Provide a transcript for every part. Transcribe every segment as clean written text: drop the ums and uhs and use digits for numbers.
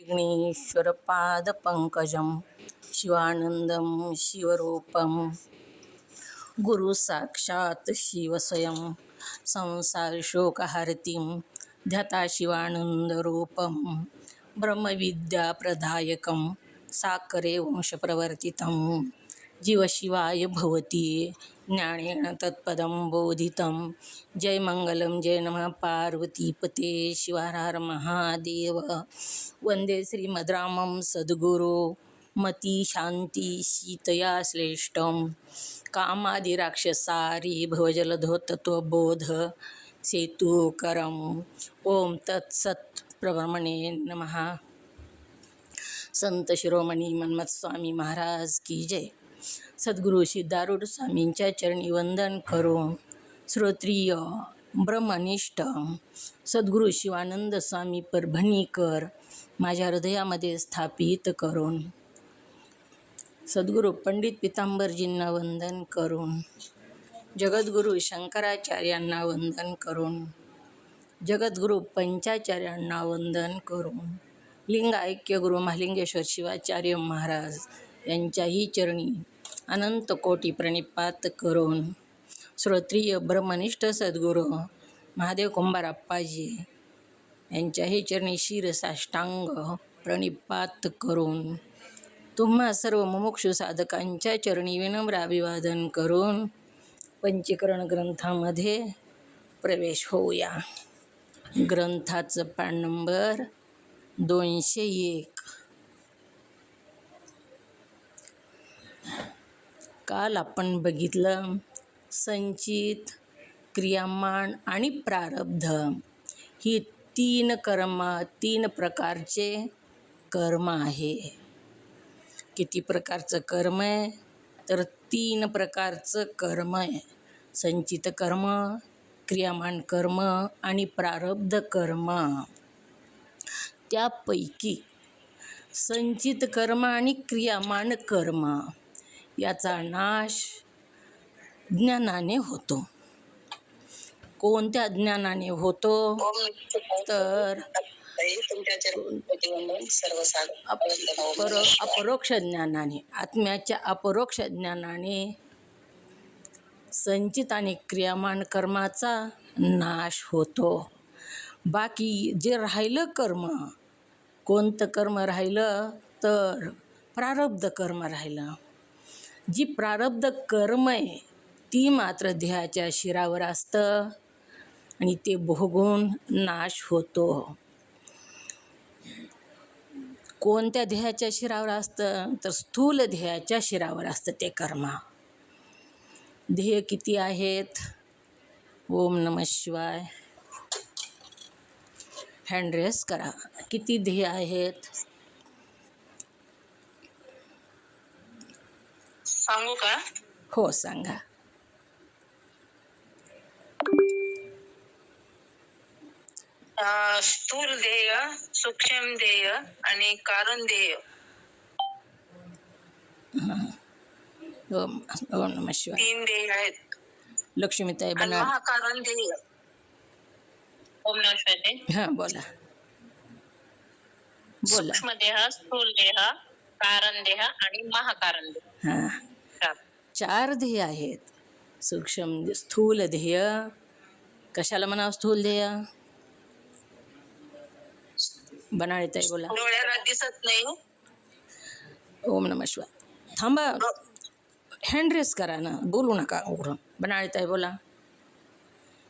विघ्नेश्वरपादपङ्कजं शिवानन्दं शिवरूपं गुरुसाक्षात् शिवस्वयं संसारशोकहर्तिं ध्याता शिवानन्दरूपं ब्रह्मविद्याप्रदायकं साकरे वंशप्रवर्तितं जीवशिवाय भवति ज्ञानेन तत्पदं बोधितं। जय मंगलम जय नमः पार्वतीपते शिवार हर महादेव। वंदे श्रीमद्रामं सद्गुरु मती शांती शीतया श्रेष्ठं कामादिराक्षसारी भवजलधोतत्वबोध सेतुकरम्। ओम तत्सत् प्रभ्रमणे नमः। संत शिरोमणी मन्मथ स्वामी महाराज की जय। सद्गुरु सिद्धारूढ स्वामींच्या चरणी वंदन करून श्रोत्रिय ब्रह्मनिष्ठ सद्गुरु शिवानंद स्वामी परभणीकर माझ्या हृदयामध्ये स्थापित करून सद्गुरु पंडित पितांबरजींना वंदन करून जगद्गुरु शंकराचार्यांना वंदन करून जगद्गुरु पंचाचार्यांना वंदन करून लिंग ऐक्य गुरु महालिंगेश्वर शिवाचार्य महाराज यांच्याही चरणी अनंत कोटी प्रणिपात करून श्रोत्रिय ब्रह्मनिष्ठ सद्गुरु महादेव कुंभारप्पाजी यांच्याही चरणी शिरसाष्टांग प्रणिपात करून तुम्हा सर्व मुमुक्षु साधकांच्या चरणी विनम्र अभिवादन करून पंचीकरण ग्रंथामध्ये प्रवेश होऊया। ग्रंथाचं पान नंबर 201। काल आपण बघितलं संचित, क्रियामान आणि प्रारब्ध ही तीन प्रकारचे कर्म आहे। किती प्रकारचं कर्म आहे तर 3 प्रकारचं कर्म आहे। संचित कर्म, क्रियामान कर्म आणि प्रारब्ध कर्म। त्यापैकी संचित कर्म आणि क्रियामान कर्म याचा नाश ज्ञानाने होतो। कोणत्या ज्ञानाने होतो तर अपरोक्ष ज्ञानाने, आत्म्याच्या अपरोक्ष ज्ञानाने संचित आणि क्रियामान कर्माचा नाश होतो। बाकी जे राहिलं कर्म, कोणतं कर्म राहिलं तर प्रारब्ध कर्म राहिलं। जी प्रारब्ध कर्म आहे ती मात्र देहाच्या शिरावर असतं आणि ते भोगून नाश होतो। कोणत्या देहाच्या शिरावर असतं तर स्थूल देहाच्या शिरावर असतं ते कर्म। ध्येय किती आहेत? ओम नमः शिवाय। हँड रेस करा। किती ध्येय आहेत सांगू का? हो सांगा। स्थूल ध्येय, सूक्ष्म ध्येय आणि कारण ध्येय। ओम नमः शिवाय। 3 ध्येय आहेत। लक्ष्मीताई आणि बना। महाकारण ध्येय। ओम नमः शिवाय। हां बोला बोला। सूक्ष्म देह, स्थूल देह, कारण देह आणि महाकारण देह। हां 4 ध्येय आहेत। सूक्ष्म स्थूल ध्येय कशाला म्हणावं? स्थूल ध्येय बनाळीताई बोला। डोळ्याला दिसत नाही। ओम नमः शिवाय। थांबा, हँड रेस करा ना, बोलू नका उघडून। बनाळीताई बोला।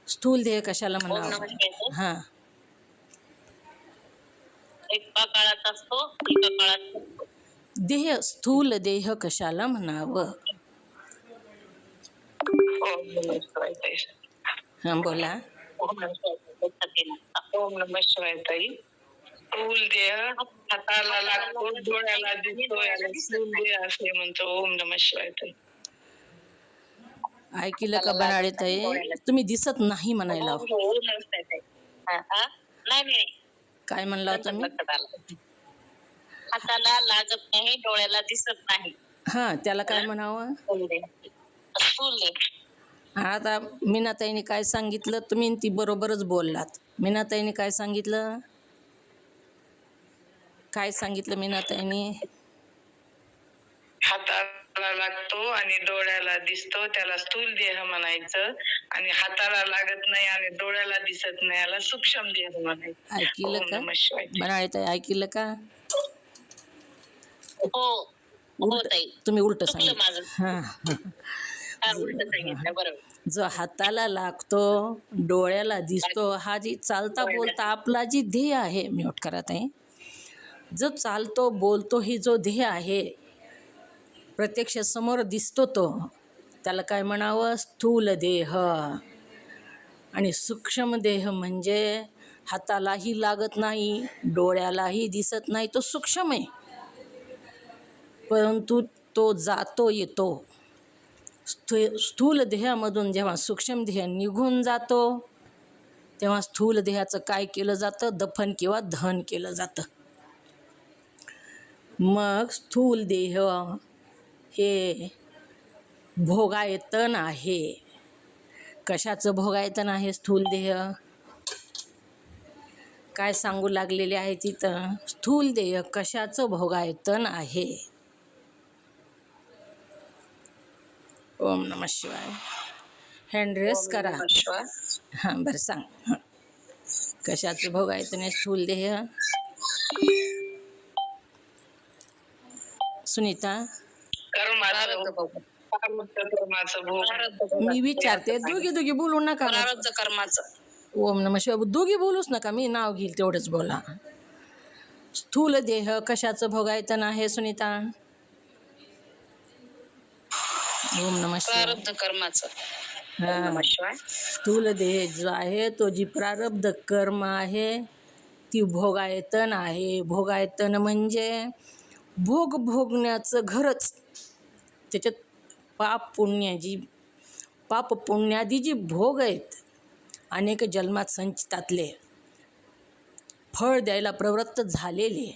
स्थूल ध्येय कशाला म्हणावं? हां एका काळात असतो, एका काळात नसतो। देह, स्थूल देह कशाला म्हणावं? हां बोला। ओम नमः शिवाय ताई। स्थूल देह हाताला लागतो, डोळ्याला दिसतो, याला स्थूल देह असे म्हणतो। ओम नमः शिवाय ताई। ऐकलं का बनाळीताई? तुम्ही दिसत नाही म्हणायला। नाही काय म्हणला तुम्ही? हाताला लागत नाही, डोळ्याला दिसत नाही। हां त्याला काय म्हणावं? स्थूल देह। आता मीनाताईने काय सांगितलं? तुम्ही ती बरोबरच बोललात। मीनाताईने काय सांगितलं? काय सांगितलं मीनाताईंनी? हाताला लागतो आणि डोळ्याला दिसतो त्याला स्थूल देह म्हणायचं, आणि हाताला लागत नाही आणि डोळ्याला दिसत नाही याला सूक्ष्म देह म्हणायचं. ऐकलं ओम का? नमः शिवाय. बनाळीताई ऐकलं का? हो हो उलट ताई, तुम्ही उलट चुकलं सांगितलं. माझं. हां उलट सांगितलं, बरोबर. जो हाताला लागतो डोळ्याला दिसतो हा जी चालता बोलता आपला जी ध्येय आहे, म्यूट करत आहे, जो चालतो बोलतो ही जो ध्येय आहे प्रत्यक्ष समोर दिसतो तो, त्याला काय म्हणावं? स्थूल देह. आणि सूक्ष्म देह म्हणजे हातालाही लागत नाही डोळ्यालाही दिसत नाही, तो सूक्ष्म आहे, परंतु तो जातो येतो. स्थूल देहामधून जेव्हा सूक्ष्म देह निघून जातो तेव्हा स्थूल देहाचं काय केलं जातं? दफन किंवा दहन केलं जातं. मग स्थूल देह हे भोगायतन आहे. कशाचं भोगायतन आहे स्थूल देह? काय सांगू लागलेले आहे तिथं? स्थूल देह कशाचं भोगायतन आहे? ओम नमः शिवाय. हँड रेस करा. ओम नमः शिवाय. हां बरं सांग. हं. कशाचं भोगायतन आहे स्थूल देह? सुनीता कर्माचं भोग. मी विचारते, दोघी बोलू नका. प्रारब्ध कर्माचं. ओम नमः शिवाय. दोघी बोलूच नका, मी नाव घेईल तेवढंच बोला. स्थूल देह कशाचं भोगायतन आहे सुनीता? ओम नमः शिवाय. प्रारब्ध कर्माचं. ओम हां, नमः शिवाय. स्थूल देह जो आहे तो जी प्रारब्ध कर्म आहे ती भोगायतन आहे. भोगायतन म्हणजे भोग भोगण्याचं घरच. त्याच्यात पाप पुण्यादी जी भोग आहेत अनेक जन्मात संचितातले फळ द्यायला प्रवृत्त झालेले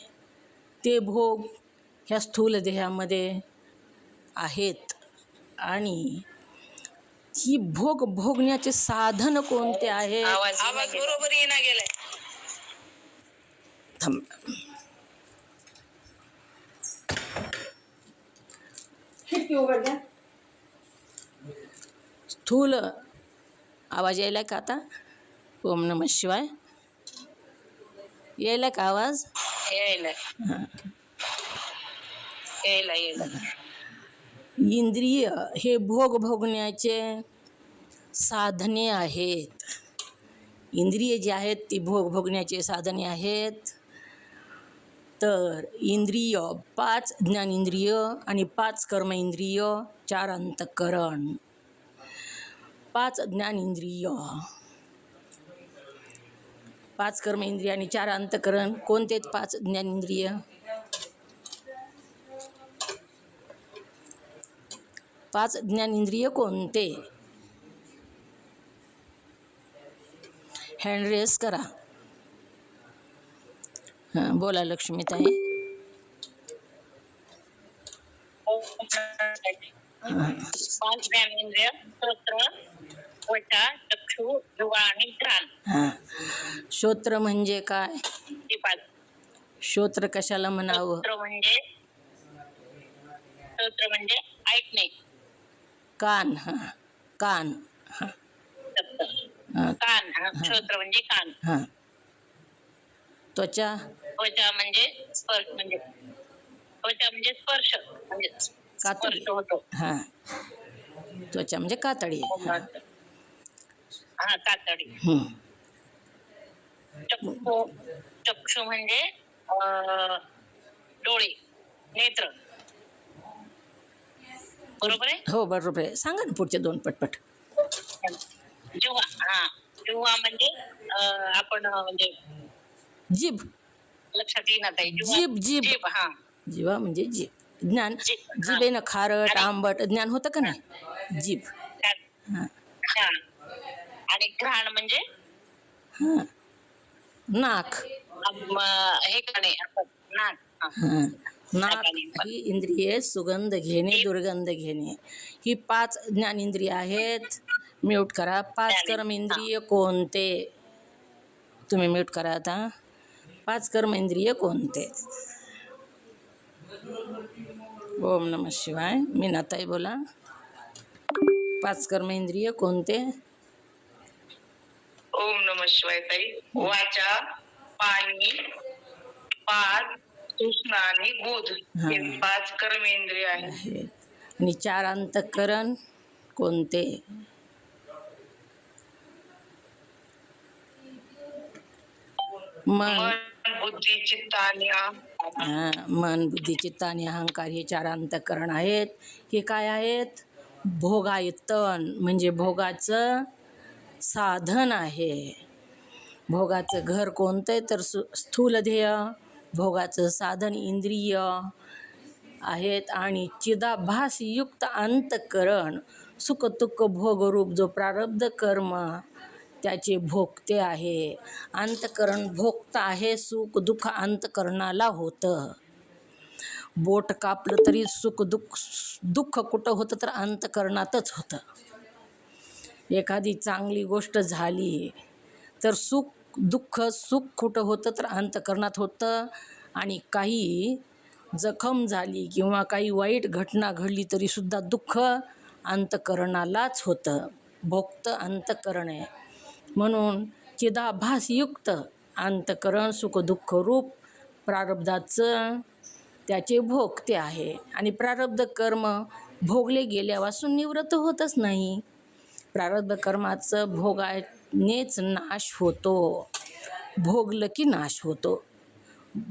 ते भोग ह्या स्थूल देहामध्ये आहेत. आणि ही भोग भोगण्याचे साधन कोणते आहे? आवाज बरोबर येणं गेलाय. थांब. स्थूल आवाज यायला का आता? ओम नमः शिवाय. यायला का आवाज? यायला. इंद्रिय हे भोग भोगण्याचे साधने आहेत. इंद्रिय जी आहेत ती भोग भोगण्याचे साधने आहेत. तर इंद्रिय 5 ज्ञानेंद्रिय आणि 5 कर्मेंद्रिय, 4 अंतःकरण. 5 ज्ञानेंद्रिय, 5 कर्मेंद्रिय आणि 4 अंतःकरण. कोणते 5 ज्ञानेंद्रिय? 5 ज्ञानेंद्रिय कोणते? हँड रेस करा. हां बोला लक्ष्मीताई. पाच ज्ञानेंद्रिय, श्रोत्र, त्वचा, चक्षु, जिव्हा आणि घ्राण. हां, श्रोत्र म्हणजे काय? ही पाच. श्रोत्र कशाला म्हणावं? श्रोत्र म्हणजे ऐकणे. कान. हां कान. हां हां कान. श्रोत्र म्हणजे कान. हां. त्वचा. त्वचा म्हणजे स्पर्श, म्हणजे त्वचा म्हणजे स्पर्श, म्हणजे कातडी. स्पर्श होतो. हां, त्वचा म्हणजे कातडी. हां. हा, कातडी. चक्षु. चक्षु म्हणजे डोळे, नेत्र. बरोबर आहे? हो बरोबर आहे. सांगा ना पुढचे 2 पटपट. जिव्हा. हा, जिव्हा म्हणजे आपण म्हणजे जीभ. लक्षात येईना ताई. जीभ. जीभ. हा, जीवा म्हणजे जीभ. ज्ञान. जिभेनं खारट आंबट ज्ञान होतं का नाही? जीभ. हां आणि घ्राण म्हणजे हां. नाक. हे करणे, नाक. हां. नाक ही इंद्रिये सुगंध घेणे दुर्गंध घेणे. ही 5 ज्ञानेंद्रिय आहेत. म्यूट करा. 5 कर्मेंद्रिय कोणते? तुम्ही म्यूट करा आता. 5 कर्मेंद्रिय कोणते? ओम नमः शिवाय. मीनाताई बोला. 5 कर्मेंद्रिय कोणते? ओम नमः शिवाय ताई. वाचा, पाणी, पाद, कृष्ण आणि बुध हे 5 कर्मेंद्रिय आहेत. आहेत. आणि 4 अंतःकरण कोणते? मन, बुद्धी, चित्त आणि मन, बुद्धी, चित्त आणि अहंकार हे 4 अंतःकरण आहेत. हे काय आहेत? भोगायतन म्हणजे भोगाचं साधन आहे. भोगाचं घर कोणतं आहे तर स्थूल ध्येय, भोगाचं साधन इंद्रिय आहेत. आणि चिदाभासयुक्त अंतःकरण सुख दुःख भोगरूप जो प्रारब्ध कर्म त्याचे भोगते आहे. अंतःकरण भोगता आहे. सुख दुःख अंतःकरणाला होतं. बोट कापलं तरी सुख दुःख कुठं होतं तर अंतःकरणातच होतं. एखादी चांगली गोष्ट झाली तर सुख कुठं होतं तर अंतःकरणात होतं. आणि काही जखम झाली किंवा काही वाईट घटना घडली तरीसुद्धा दुःख अंतःकरणालाच होतं. भोगतं अंतःकरण आहे. म्हणून चिदाभासयुक्त अंतःकरण सुख दुःख रूप प्रारब्धाचं त्याचे भोगते आहे. आणि प्रारब्ध कर्म भोगले गेल्यापासून निवृत्त होतच नाही. प्रारब्ध कर्माचं भोगानेच नाश होतो. भोगलं की नाश होतो.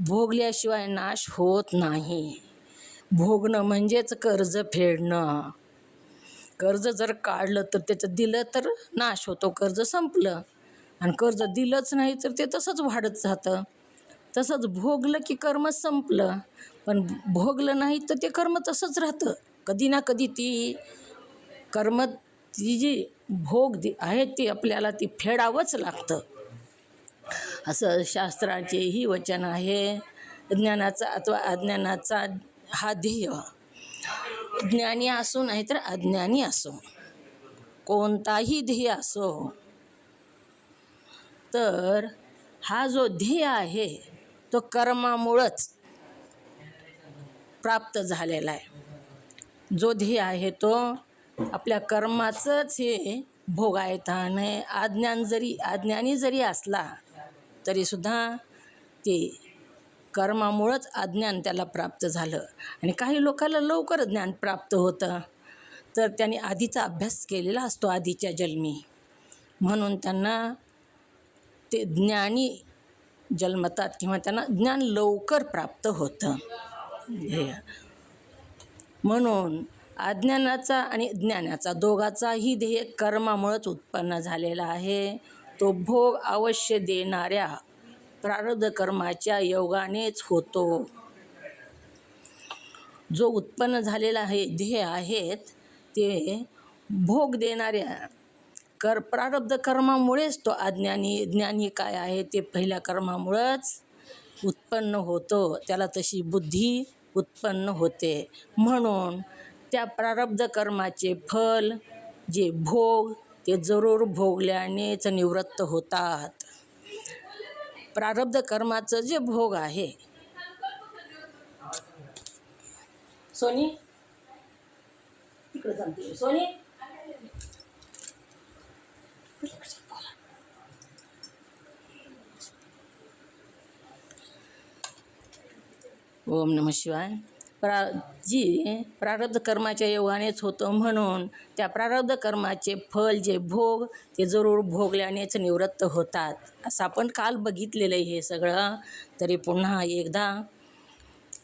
भोगल्याशिवाय नाश होत नाही. भोगणं म्हणजेच कर्ज फेडणं. कर्ज जर काढलं तर त्याचं दिलं तर नाश होतो. कर्ज संपलं. आणि कर्ज दिलंच नाही तर ते तसंच वाढत जातं. तसंच भोगलं की कर्म संपलं. पण भोगलं नाही तर ते कर्म तसंच राहतं. कधी ना कधी ती कर्म ती जी भोग आहे ती आपल्याला ती फेडावंच लागतं. असं शास्त्राचेही वचन आहे. ज्ञानाचा अथवा अज्ञानाचा हा ध्येय ज्ञानी असो नाहीतर अज्ञानी असो, कोणताही ध्येय असो, तर हा जो ध्येय आहे तो कर्मामुळंच प्राप्त झालेला आहे. जो ध्येय आहे तो आपल्या कर्माचंच हे भोगायतान आहे. अज्ञानी जरी असला तरीसुद्धा ते कर्मामुळंच अज्ञान त्याला प्राप्त झालं. आणि काही लोकांना लवकर ज्ञान प्राप्त होतं तर त्यांनी आधीचा अभ्यास केलेला असतो आधीच्या जन्मी, म्हणून त्यांना ते ज्ञानी जन्मतात किंवा त्यांना ज्ञान लवकर प्राप्त होतं. म्हणून अज्ञानाचा आणि ज्ञानाचा दोघाचाही ध्येय कर्मामुळंच उत्पन्न झालेला आहे. तो भोग अवश्य देणाऱ्या प्रारब्ध कर्माच्या योगानेच होतो. जो उत्पन्न झालेला आहे ध्येय आहेत ते भोग देणाऱ्या प्रारब्ध कर्मामुळेच तो ज्ञानी काय आहे ते पहिल्या कर्मामुळंच उत्पन्न होतो. त्याला तशी बुद्धी उत्पन्न होते. म्हणून त्या प्रारब्ध कर्माचे फल जे भोग ते जरूर भोगल्यानेच निवृत्त होतात. प्रारब्ध कर्माचं जे भोग आहे सोनी तिकडे सांगते सोनी ओम नमः शिवाय. प्रारब्ध कर्माच्या योगानेच होतं. म्हणून त्या प्रारब्ध कर्माचे फल जे भोग ते जरूर भोगल्यानेच निवृत्त होतात. असं आपण काल बघितलेलं आहे हे सगळं. तरी पुन्हा एकदा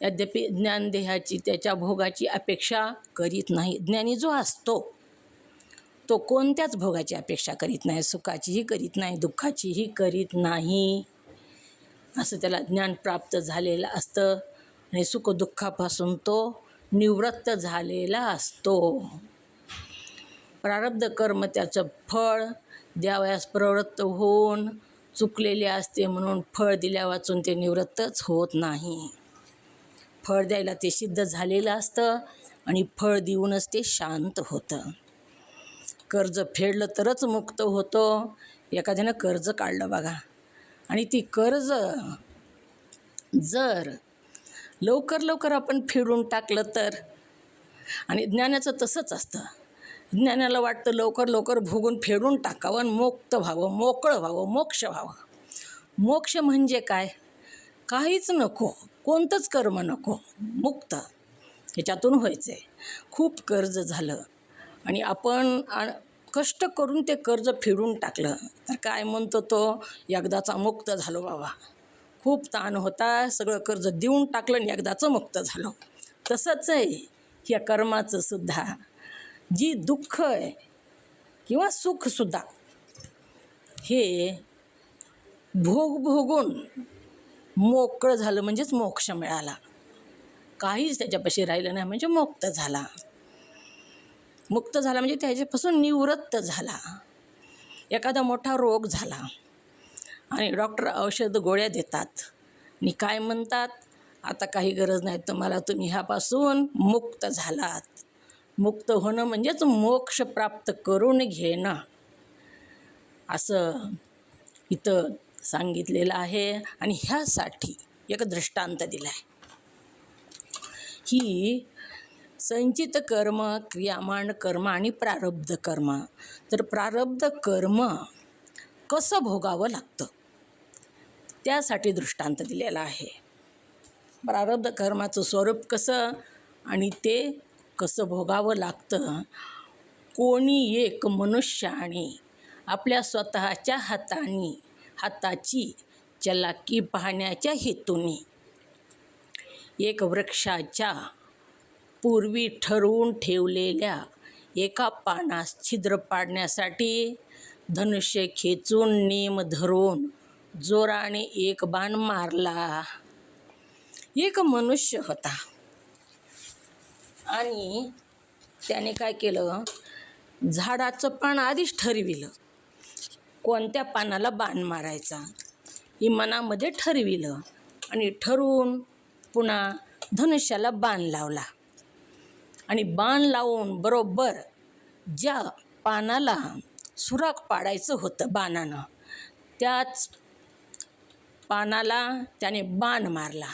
यद्यपि ज्ञानदेहाची त्याच्या भोगाची अपेक्षा करीत नाही. ज्ञानी जो असतो तो कोणत्याच भोगाची अपेक्षा करीत नाही. सुखाचीही करीत नाही, दुःखाचीही करीत नाही. असं त्याला ज्ञान प्राप्त झालेलं असतं आणि सुखदुःखापासून तो निवृत्त झालेला असतो. प्रारब्ध कर्म त्याचं फळ द्यावयास प्रवृत्त होऊन चुकलेले असते. म्हणून फळ दिल्या वाचून ते निवृत्तच होत नाही. फळ द्यायला ते सिद्ध झालेलं असतं आणि फळ देऊनच ते शांत होतं. कर्ज फेडलं तरच मुक्त होतो. एखाद्यानं कर्ज काढलं बघा आणि ती कर्ज जर लवकर लवकर आपण फेडून टाकलं तर, आणि ज्ञानाचं तसंच असतं. ज्ञानाला वाटतं लवकर लवकर भोगून फेडून टाकावं आणि मुक्त व्हावं, मोकळं व्हावं, मोक्ष व्हावं. मोक्ष म्हणजे काय? काहीच नको, कोणतंच कर्म नको, मुक्त ह्याच्यातून व्हायचं आहे. खूप कर्ज झालं आणि आपण कष्ट करून ते कर्ज फेडून टाकलं तर काय म्हणतो तो, एकदाचा मुक्त झालो बाबा. खूप ताण होता, सगळं कर्ज देऊन टाकलं आणि एकदाचं मुक्त झालो. तसंच आहे ह्या कर्माचं सुद्धा. जी दुःख आहे किंवा सुखसुद्धा हे भोगून मोकळं झालं म्हणजेच मोक्ष मिळाला. काहीच त्याच्यापाशी राहिलं नाही म्हणजे मुक्त झाला. मुक्त झाला म्हणजे त्याच्यापासून निवृत्त झाला. एखादा मोठा रोग झाला आणि डॉक्टर औषध गोळ्या देतात आणि काय म्हणतात, आता काही गरज नाही तुम्हाला, तुम्ही ह्यापासून मुक्त झालात. मुक्त होणं म्हणजेच मोक्ष प्राप्त करून घेणं असं इथं सांगितलेलं आहे. आणि ह्यासाठी एक दृष्टांत दिला आहे. ही संचित कर्म, क्रियामाण कर्म आणि प्रारब्ध कर्म. तर प्रारब्ध कर्म कसं भोगावं लागतं त्यासाठी दृष्टांत दिलेला आहे. प्रारब्ध कर्माचं स्वरूप कसं आणि ते कसं भोगावं लागतं. कोणी एक मनुष्याने आपल्या स्वतःच्या हाताची चलाकी पाहण्याच्या हेतूने एक वृक्षाच्या पूर्वी ठरवून ठेवलेल्या एका पानास छिद्र पाडण्यासाठी धनुष्य खेचून नेम धरून जोराने एक बाण मारला. एक मनुष्य होता आणि त्याने काय केलं, झाडाचं पान आधीच ठरविलं कोणत्या पानाला बाण मारायचा, ही मनामध्ये ठरविलं आणि ठरवून पुन्हा धनुष्याला बाण लावला. आणि बाण लावून बरोबर ज्या पानाला सुराख पाडायचं होतं बाणानं, त्याच पानाला त्याने बाण मारला.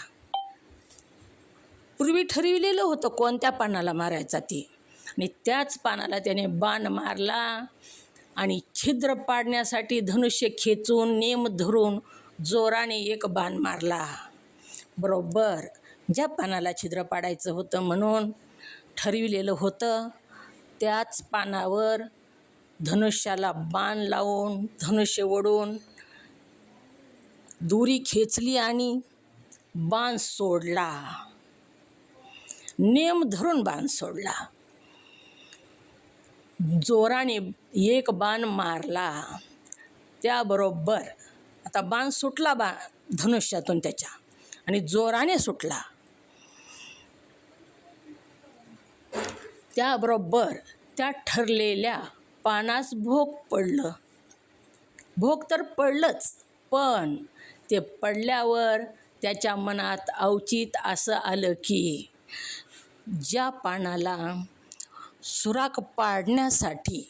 पूर्वी ठरविलेलं होतं कोणत्या पानाला मारायचा ते, आणि त्याच पानाला त्याने बाण मारला. आणि छिद्र पाडण्यासाठी धनुष्य खेचून नेम धरून जोराने एक बाण मारला. बरोबर ज्या पानाला छिद्र पाडायचं होतं म्हणून ठरविलेलं होतं त्याच पानावर धनुष्याला बाण लावून धनुष्य ओढून दोरी खेचली आणि बाण सोडला. नेम धरून बाण सोडला. जोराने एक बाण मारला. त्याबरोबर आता बाण सुटला धनुष्यातून त्याच्या आणि जोराने सुटला. त्याबरोबर त्या ठरलेल्या पानास भोग पडलं. भोग तर पडलंच, पण ते पडल्यावर त्याच्या मनात अवचित असं आलं की ज्या पानाला सुराख पाडण्यासाठी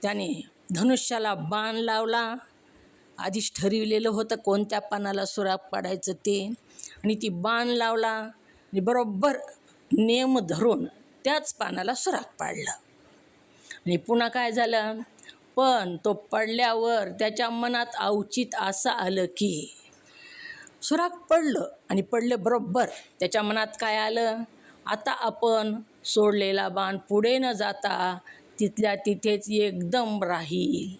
त्याने धनुष्याला बाण लावला, आधीच ठरविलेलं होतं कोणत्या पानाला सुराख पाडायचं ते, आणि ती बाण लावला आणि बरोबर नेम धरून त्याच पानाला सुराख पाडलं. आणि पुन्हा काय झालं, पण तो पडल्यावर त्याच्या मनात अवचित असं आलं की सुराख पडलं आणि पडले बरोबर त्याच्या मनात काय आलं, आता आपण सोडलेला बाण पुढे न जाता तिथल्या तिथेच एकदम राहील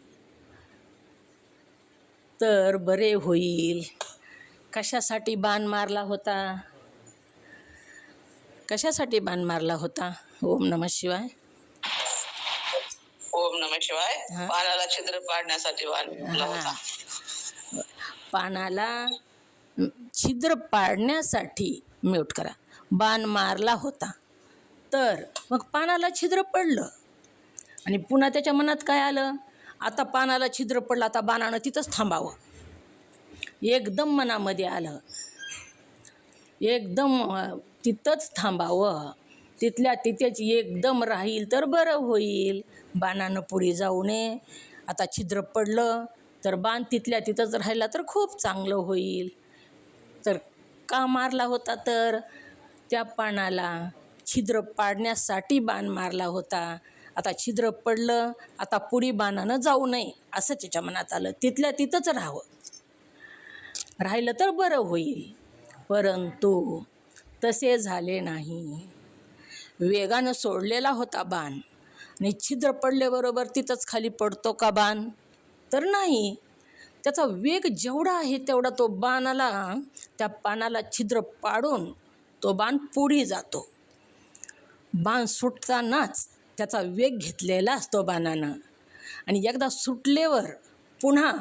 तर बरे होईल. कशासाठी बाण मारला होता? कशासाठी बाण मारला होता? ओम नमः शिवाय. ओम नमः शिवाय. पानाला छिद्र पाडण्यासाठी बाण मारला होता. पानाला छिद्र पाडण्यासाठी म्यूट करा बाण मारला होता. तर मग पानाला छिद्र पडलं आणि पुन्हा त्याच्या मनात काय आलं, आता पानाला छिद्र पडलं, आता बाणानं तिथंच थांबावं. एकदम मनामध्ये आलं, एकदम तिथंच थांबावं, तिथल्या तिथेच एकदम राहील तर बरं होईल. बाणानं पुढे जाऊ नये. आता छिद्र पडलं तर बाण तिथल्या तिथंच राहिला तर खूप चांगलं होईल. तर का मारला होता तर त्या पानाला छिद्र पाडण्यासाठी बाण मारला होता. आता छिद्र पडलं, आता पुढी बाणानं जाऊ नये असं त्याच्या मनात आलं. तिथल्या तिथंच राहिलं तर बरं होईल. परंतु तसे झाले नाही. वेगानं सोडलेला होता बाण आणि छिद्र पडल्याबरोबर तिथंच खाली पडतो का बाण? तर नाही. त्याचा वेग जेवढा आहे तेवढा तो बाणाला, त्या पानाला छिद्र पाडून तो बाण पुढे जातो. बाण सुटतानाच त्याचा वेग घेतलेला असतो बाणानं आणि एकदा सुटल्यावर पुन्हा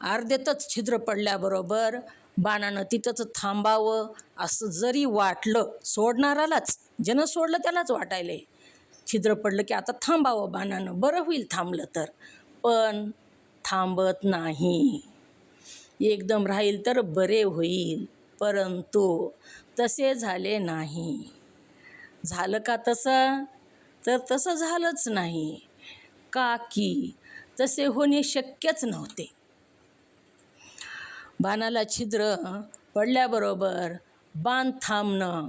अर्ध्यातच छिद्र पडल्याबरोबर बाणानं तिथंच थांबावं असं जरी वाटलं सोडणारालाच, ज्यानं सोडलं त्यालाच वाटायले छिद्र पडलं की आता थांबावं बाणानं, बरं होईल थांबलं तर. पण थांबत नाही. एकदम राहील तर बरे होईल. परंतु तसे झाले नाही. झालं का तसं? तर तसं झालंच नाही. का की तसे होणे शक्यच नव्हते. बाणाला छिद्र पडल्याबरोबर बाण थांबणं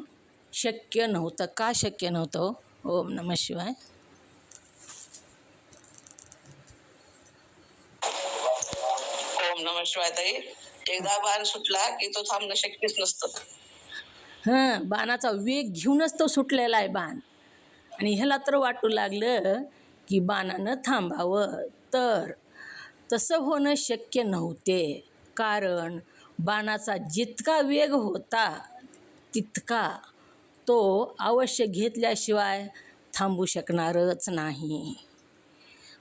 शक्य नव्हतं. का शक्य नव्हतं? ओम नमः शिवाय. ओम नमः शिवाय. ताई, एकदा बाण सुटला की तो थांबणं शक्यच नसतं. बाणाचा वेग घेऊनच तो सुटलेला आहे बाण. आणि ह्याला तर वाटू लागलं की बाणानं थांबावं, तर तसं होणं शक्य नव्हते. कारण बाणाचा जितका वेग होता तितका तो अवश्य घेतल्याशिवाय थांबू शकणारच नाही.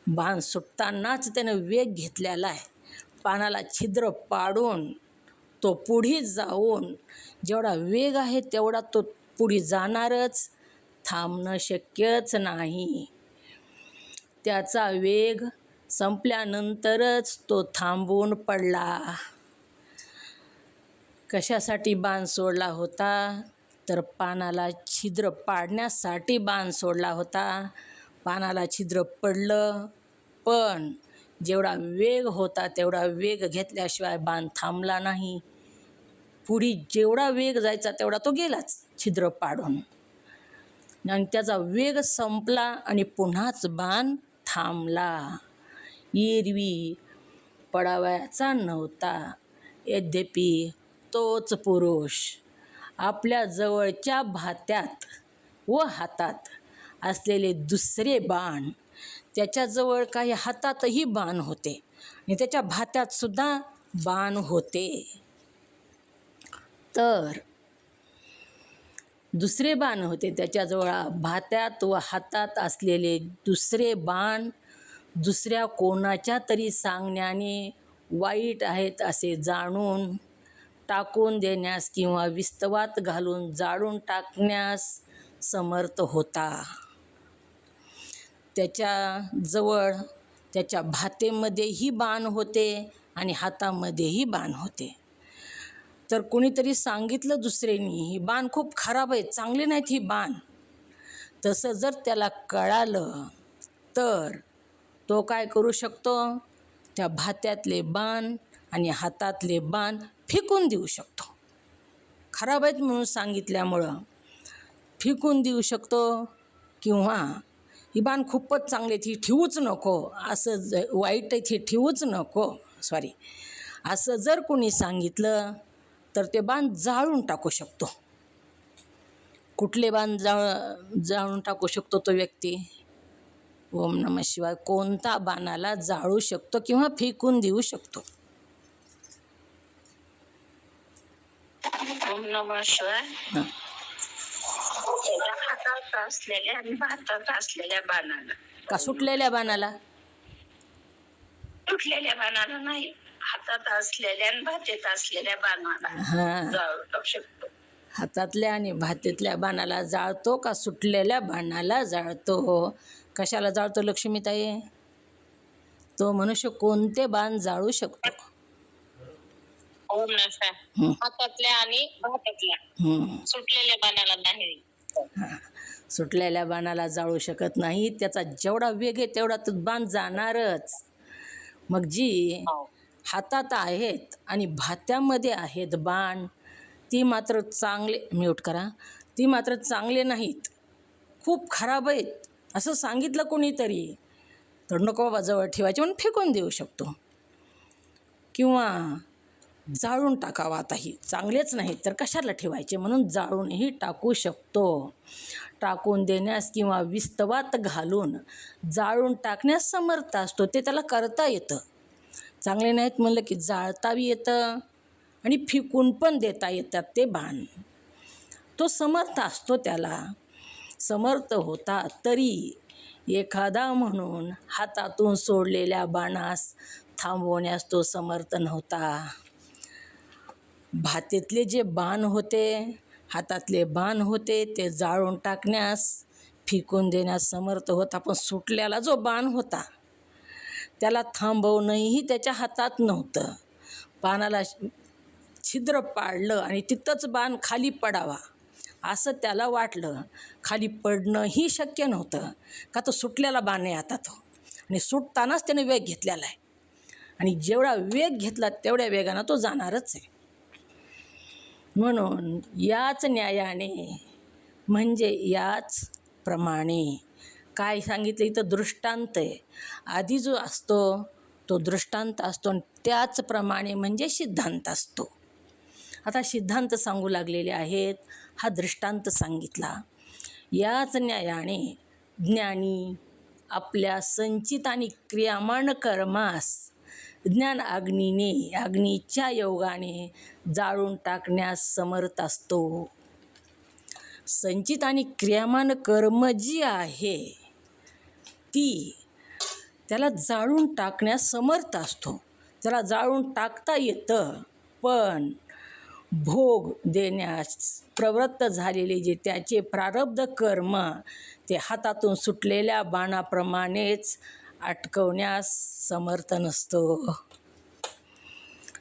बाण सुटतानाच त्यानं वेग घेतलेला आहे. पानाला छिद्र पाडून तो पुढे जाऊन जेवढा वेग आहे तेवढा तो पुढे जाणारच, थांबणं शक्यच नाही. त्याचा वेग संपल्यानंतरच तो थांबून पडला. कशासाठी बाण सोडला होता? तर पानाला छिद्र पाडण्यासाठी बाण सोडला होता. पानाला छिद्र पडलं, पण जेवढा वेग होता तेवढा वेग घेतल्याशिवाय बाण थांबला नाही. पुढे जेवढा वेग जायचा तेवढा तो गेलाच छिद्र पाडून आणि त्याचा वेग संपला आणि पुन्हाच बाण थांबला. एरवी पडावयाचा नव्हता. यद्यपि तोच पुरुष आपल्या जवळच्या भात्यात व हातात असलेले दुसरे बाण, त्याच्याजवळ काही हातातही बाण होते आणि त्याच्या भात्यात सुद्धा बाण होते. तर दुसरे बाण होते त्याच्याजवळ, भात्यात व हातात असलेले दुसरे बाण दुसऱ्या कोणाच्या तरी सांगण्याने वाईट आहेत असे जाणून टाकून देण्यास किंवा विस्तवात घालून जाळून टाकण्यास समर्थ होता. त्याच्याजवळ त्याच्या भातेमध्येही बाण होते आणि हातामध्येही बाण होते. तर कोणीतरी सांगितलं दुसऱ्यांनी, ही बाण खूप खराब आहे, चांगली नाहीत ही बाण. तसं जर त्याला कळालं तर तो काय करू शकतो? त्या भात्यातले बाण आणि हातातले बाण फेकून देऊ शकतो. खराब आहेत म्हणून सांगितल्यामुळं फेकून देऊ शकतो. किंवा ही बाण खूपच चांगली आहेत, ही ठेवूच नको, असं वाईट आहेत ही ठेवूच नको, असं जर कोणी सांगितलं तर ते बाण जाळून टाकू शकतो. कुठले बाण जाळून टाकू शकतो तो व्यक्ती? ओम नमः शिवाय. कोणता बाणाला जाळू शकतो किंवा फेकून देऊ शकतो? ओम नमः शिवाय. हातात असलेल्या आणि भातात असलेल्या बाणाला. का सुटलेल्या बाणाला? तुटलेल्या बाणाला नाही, हातात असलेल्या आणि भातात असलेल्या बाणाला जाळू टाकू शकतो. हातातल्या आणि भातीतल्या बाणाला जाळतो का सुटलेल्या बाणाला जाळतो? कशाला जाळतो लक्ष्मीताई? तो मनुष्य कोणते बाण जाळू शकतो? ओम नमः. हातातल्या आणि भातातल्या, सुटलेल्या बाणाला नाही. सुटलेल्या बाणाला जाळू शकत नाही. त्याचा जेवढा वेग आहे तेवढा तो बाण जाणारच. मग जी हातात आहेत आणि भात्यामध्ये आहेत बाण, ती मात्र चांगले म्यूट करा ती मात्र चांगले नाहीत, खूप खराब आहेत असं सांगितलं कोणीतरी तर नको बाबा जवळ ठेवायचे म्हणून फेकून देऊ शकतो, किंवा जाळून टाकावा. आताही चांगलेच नाहीत तर कशाला ठेवायचे म्हणून जाळूनही टाकू शकतो. टाकून देण्यास किंवा विस्तवात घालून जाळून टाकण्यास समर्थ असतो, ते त्याला करता येतं. चांगले नाहीत म्हणलं की जाळताही येतं आणि फेकून पण देता येतात ते बाण. तो समर्थ असतो, त्याला समर्थ होता तरी एखादा म्हणून हातातून सोडलेल्या बाणास थांबवण्यास तो समर्थ नव्हता. भातेतले जे बाण होते, हातातले बाण होते, ते जाळून टाकण्यास फेकून देण्यास समर्थ होता. पण सुटल्याला जो बाण होता त्याला थांबवणंही त्याच्या हातात नव्हतं. बाणाला छिद्र पाडलं आणि तिथंच बाण खाली पडावा असं त्याला वाटलं. खाली पडणंही शक्य नव्हतं, का तो सुटलेला बाण आहे आता तो, आणि सुटतानाच त्याने वेग घेतलेला आहे आणि जेवढा वेग घेतला तेवढ्या वेगानं तो जाणारच आहे. म्हणून याच न्यायाने म्हणजे याच प्रमाणे काय सांगितलं इथं दृष्टांत आहे. आधी जो असतो तो दृष्टांत असतो आणि त्याचप्रमाणे म्हणजे सिद्धांत असतो. आता सिद्धांत सांगू लागलेले आहेत, हा दृष्टांत सांगितला. याच न्यायाने ज्ञानी आपल्या संचित आणि क्रियामान कर्मास ज्ञान अग्नीच्या योगाने जाळून टाकण्यास समर्थ असतो. संचित आणि क्रियामान कर्म जी आहे ती त्याला जाळून टाकण्यास समर्थ असतो. त्याला जाळून टाकता येतं, पण भोग देण्यास प्रवृत्त झालेले जे त्याचे प्रारब्ध कर्म ते हातातून सुटलेल्या बाणाप्रमाणेच अटकवण्यास समर्थ नसतो.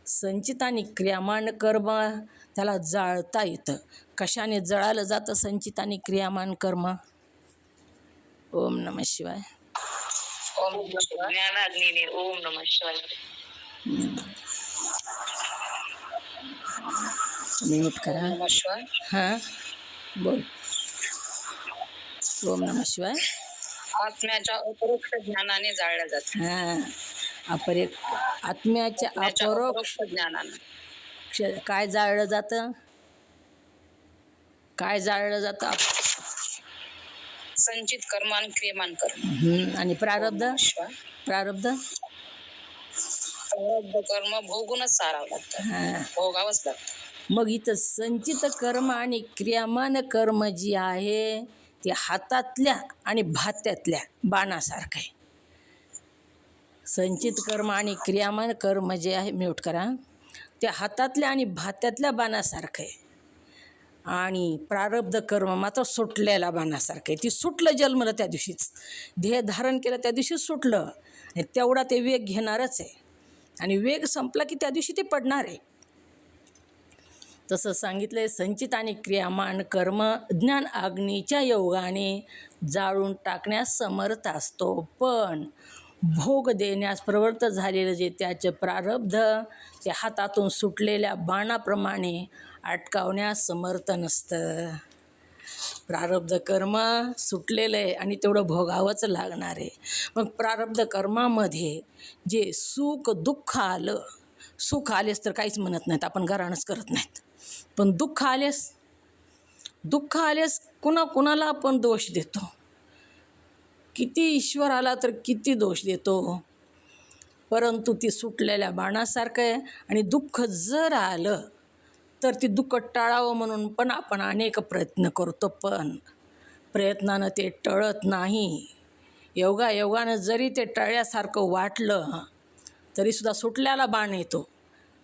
संचित आणि क्रियामान कर्म त्याला जाळता येतं. कशाने जळालं जातं संचित आणि क्रियामान कर्म? ओम नमः शिवाय. ओम नमः शिवाय. ज्ञानाग्नीने ओम नमः शिवाय. म्यूट करा. ओम नमः शिवाय. हां बोल. ओम नमः शिवाय. आत्म्याच्या अपरोक्ष ज्ञानाने जाळल्या जातात. आत्म्याच्या अपरोक्ष ज्ञानाने काय जाळलं जातं? काय जाळलं जातं? संचित कर्म आणि क्रियमान कर्म. आणि प्रारब्ध प्रारब्ध कर्म भोगूनच सारावं लागतं, भोगावंच लागतं. मग इथं संचित कर्म आणि क्रियामान कर्म जी आहे ते हातातल्या आणि भात्यातल्या बाणासारखं आहे. संचित कर्म आणि क्रियामान कर्म जे आहे, म्यूट करा, ते हातातल्या आणि भात्यातल्या बाणासारखं आहे. आणि प्रारब्ध कर्म मात्र सुटलेल्या बाणासारखं आहे. ती सुटलं जन्मलं त्या दिवशीच, ध्येय धारण केलं त्या दिवशीच सुटलं आणि तेवढा ते वेग घेणारच आहे आणि वेग संपला की त्या दिवशी ते पडणार आहे. तसं सांगितलं आहे. संचित आणि क्रियामान कर्म ज्ञान अग्नीच्या योगाने जाळून टाकण्यास समर्थ असतो, पण भोग देण्यास प्रवृत्त झालेलं जे त्याचे प्रारब्ध ते हातातून सुटलेल्या बाणाप्रमाणे अटकावण्यास समर्थ नसतं. प्रारब्ध कर्म सुटलेलं आहे आणि तेवढं भोगावंच लागणार आहे. मग प्रारब्ध कर्मामध्ये जे सुख दुःख आलं, सुख आलेस तर काहीच म्हणत नाहीत, आपण घराणंच करत नाहीत, पण दुःख आलेस कुणाला आपण दोष देतो. किती ईश्वर आला तर किती दोष देतो, परंतु ती सुटलेल्या बाणासारखं आहे. आणि दुःख जर आलं तर ती दुःख टाळावं म्हणून पण आपण अनेक प्रयत्न करतो, पण प्रयत्नानं ते टळत नाही. योगानं जरी ते टळल्यासारखं वाटलं तरीसुद्धा सुटल्याला बाण येतो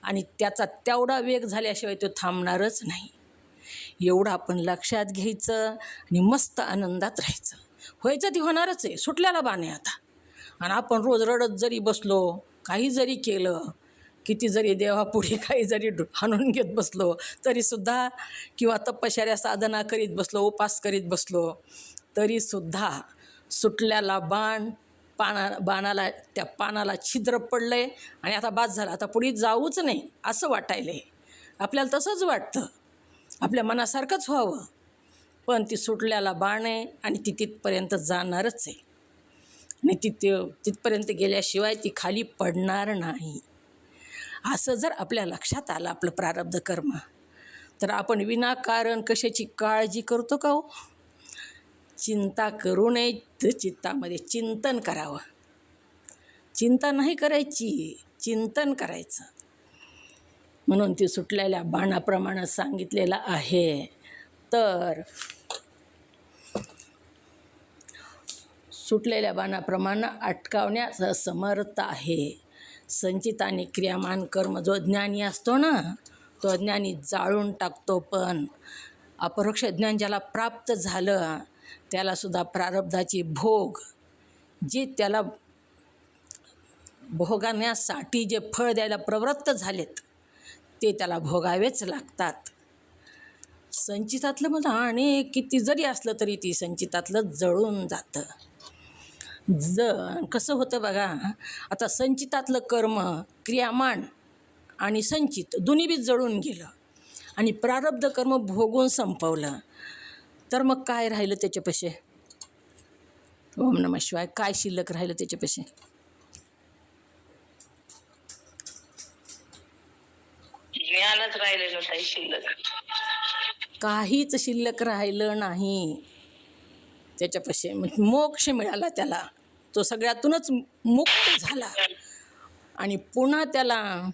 आणि त्याचा तेवढा वेग झाल्याशिवाय तो थांबणारच नाही. एवढं आपण लक्षात घ्यायचं आणि मस्त आनंदात राहायचं. व्हायचं ती होणारच आहे, सुटल्याला बाण आहे आता. आणि आपण रोज रडत जरी बसलो, काही जरी केलं, किती जरी देवापुढे काही जरी हाणून घेत बसलो तरीसुद्धा, किंवा तपश्चर्या साधना करीत बसलो, उपास करीत बसलो तरीसुद्धा सुटल्याला बाणाला त्या पानाला छिद्र पडलं आहे आणि आता बाद झालं, आता पुढे जाऊच नाही असं वाटायलं आहे. आपल्याला तसंच वाटतं, आपल्या मनासारखंच व्हावं, पण ती सुटल्याला बाण आहे आणि ती तिथपर्यंत जाणारच आहे आणि तिथपर्यंत गेल्याशिवाय ती खाली पडणार नाही. असं जर आपल्या लक्षात आलं आपलं प्रारब्ध कर्म, तर आपण विनाकारण कशाची काळजी करतो का हो? चिंता करू नये, तर चित्तामध्ये चिंतन करावं. चिंता नाही करायची, चिंतन करायचं. म्हणून ती सुटलेल्या बाणाप्रमाणे सांगितलेलं आहे. तर सुटलेल्या बाणाप्रमाणे अटकावण्यास समर्थ आहे. संचित आणि क्रियामान कर्म जो ज्ञानी असतो ना, तो ज्ञानी जाळून टाकतो. पण अपरोक्ष ज्ञान ज्याला प्राप्त झालं, त्यालासुद्धा प्रारब्धाची भोग, जे त्याला भोगण्यासाठी जे फळ द्यायला प्रवृत्त झालेत, ते त्याला भोगावेच लागतात. संचितातलं मला आणि किती जरी असलं तरी ती संचितातलं जळून जातं. कसं होतं बघा, आता संचितातलं कर्म, क्रियामान आणि संचित दोन्ही बी जळून गेलं आणि प्रारब्ध कर्म भोगून संपवलं, तर मग काय राहिलं त्याच्यापाशी? ओम नमः शिवाय. काय शिल्लक राहिलं त्याच्यापाशी? ज्ञानच राहिलेलं नाही शिल्लक. काहीच शिल्लक राहिलं नाही त्याच्यापाशी. मोक्ष मिळाला त्याला, तो सगळ्यातूनच मुक्त झाला आणि पुन्हा त्याला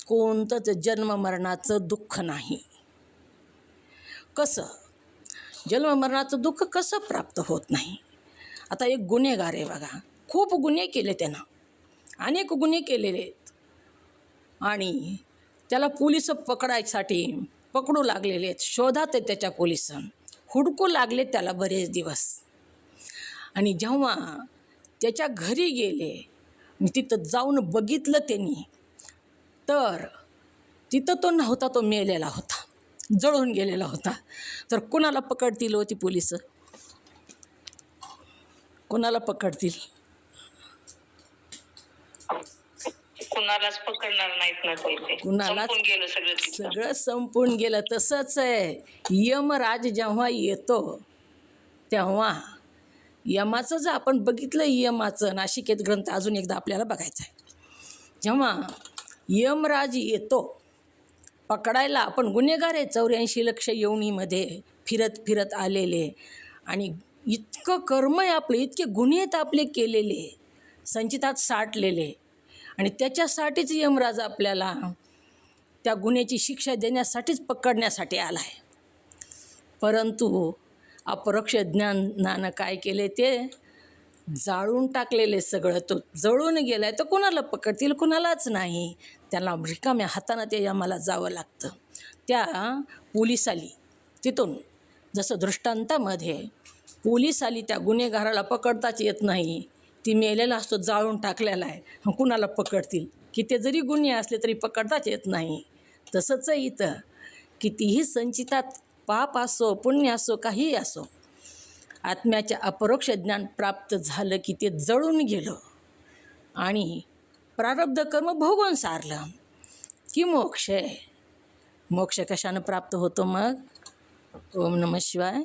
कोणतंच जन्ममरणाचं दुःख नाही. कसं जन्ममरणाचं दुःख कसं प्राप्त होत नाही? आता एक गुन्हेगार आहे बघा, खूप गुन्हे केले त्यानं, अनेक गुन्हे केलेले आहेत आणि त्याला पोलिस पकडायसाठी पकडू लागलेले आहेत, शोधात आहे त्याच्या पोलिस, हुडकू लागले त्याला बरेच दिवस. आणि जेव्हा त्याच्या घरी गेले, तिथं जाऊन बघितलं त्यांनी, तर तिथं तो नव्हता, तो मेलेला होता, जळून गेलेला होता. तर कोणाला पकडतील होती पोलिस? कोणाला पकडतील? कुणालाच पकडणार नाहीत ना ते. कुणालाच. संपून गेलं सगळं तिथं. सगळं संपून गेलं. तसंच आहे, यमराज जेव्हा येतो तेव्हा यमाचं जर आपण बघितलं, यमाचं नाशिकेत ग्रंथ अजून एकदा आपल्याला बघायचं आहे. जेव्हा यमराज येतो पकडायला, आपण गुन्हेगार आहे, 84 लक्ष योनीमध्ये फिरत फिरत आलेले आणि इतकं कर्म आहे आपलं, इतके गुन्हे आहेत आपले केलेले, संचितात साठलेले, आणि त्याच्यासाठीच यमराज आपल्याला त्या गुन्ह्याची शिक्षा देण्यासाठीच पकडण्यासाठी आला आहे. परंतु अपरोक्ष ज्ञानानं काय केले, ते जाळून टाकलेले सगळं. तो जळून गेला आहे, तर कोणाला पकडतील? कोणालाच नाही. त्याला रिकाम्या हातानं ते यमाला जावं लागतं. त्या पोलीस आली तिथून, जसं दृष्टांतामध्ये पोलीस आली, त्या गुन्हेगाराला पकडताच येत नाही, ती मेलेला असतो, जाळून टाकलेला आहे, कुणाला पकडतील? किती जरी गुन्हे असले तरी पकडताच येत नाही. तसंच इथं कितीही संचितात पाप असो, पुण्य असो, काहीही असो, आत्म्याच्या अपरोक्ष ज्ञान प्राप्त झालं की ते जळून गेलं आणि प्रारब्ध कर्म भोगून सारलं की मोक्ष आहे. मोक्ष कशानं प्राप्त होतो मग? ओम नमः शिवाय.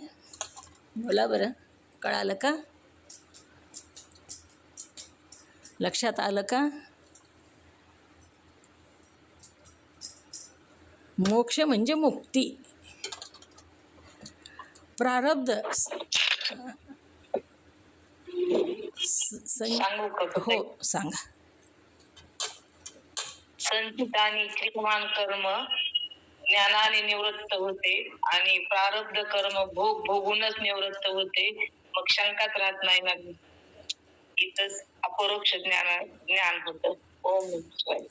बोला बरं, कळालं का? लक्षात आलं का? मोक्ष म्हणजे मुक्ती. प्रारब्ध सांगू का? हो सांगा. संचित आणि क्रियमान कर्म ज्ञानाने निवृत्त होते आणि प्रारब्ध कर्म भोगूनच निवृत्त होते. मग शंकाच राहत नाही ना. इथंच अपरोक्ष ज्ञान होतं. ओम नमः शिवाय.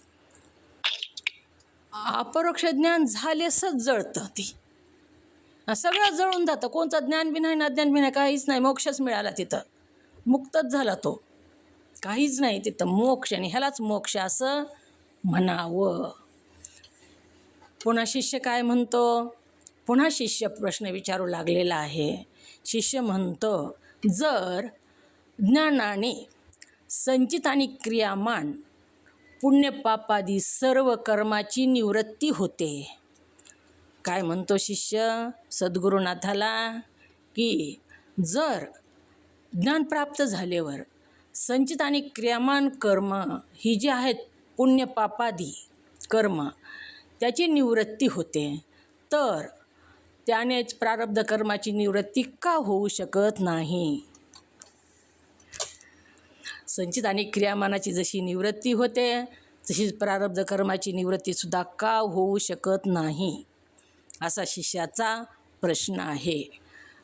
अपरोक्ष ज्ञान झालेसच जळतं, ती सगळं जळून जातं. कोणतं ज्ञान बी नाही ना अज्ञान बी नाही, काहीच नाही. मोक्षच मिळाला तिथं, मुक्तच झाला तो, काहीच नाही तिथं. मोक्ष, आणि ह्यालाच मोक्ष असं म्हणावं. पुन्हा शिष्य काय म्हणतो? पुन्हा शिष्य प्रश्न विचारू लागलेला आहे. शिष्य म्हणतो, जर ज्ञानाने संचित आणि क्रियामान पुण्यपापादी सर्व कर्माची निवृत्ती होते, काय म्हणतो शिष्य सद्गुरुनाथाला की जर ज्ञान प्राप्त झाल्यावर संचित आणि क्रियामान कर्म ही जी आहेत पुण्य पापादी कर्म त्याची निवृत्ती होते, तर त्यानेच प्रारब्ध कर्माची निवृत्ती का होऊ शकत नाही? संचित आणि क्रियामानाची जशी निवृत्ती होते तशीच प्रारब्ध कर्माची निवृत्तीसुद्धा का होऊ शकत नाही, असा शिष्याचा प्रश्न आहे.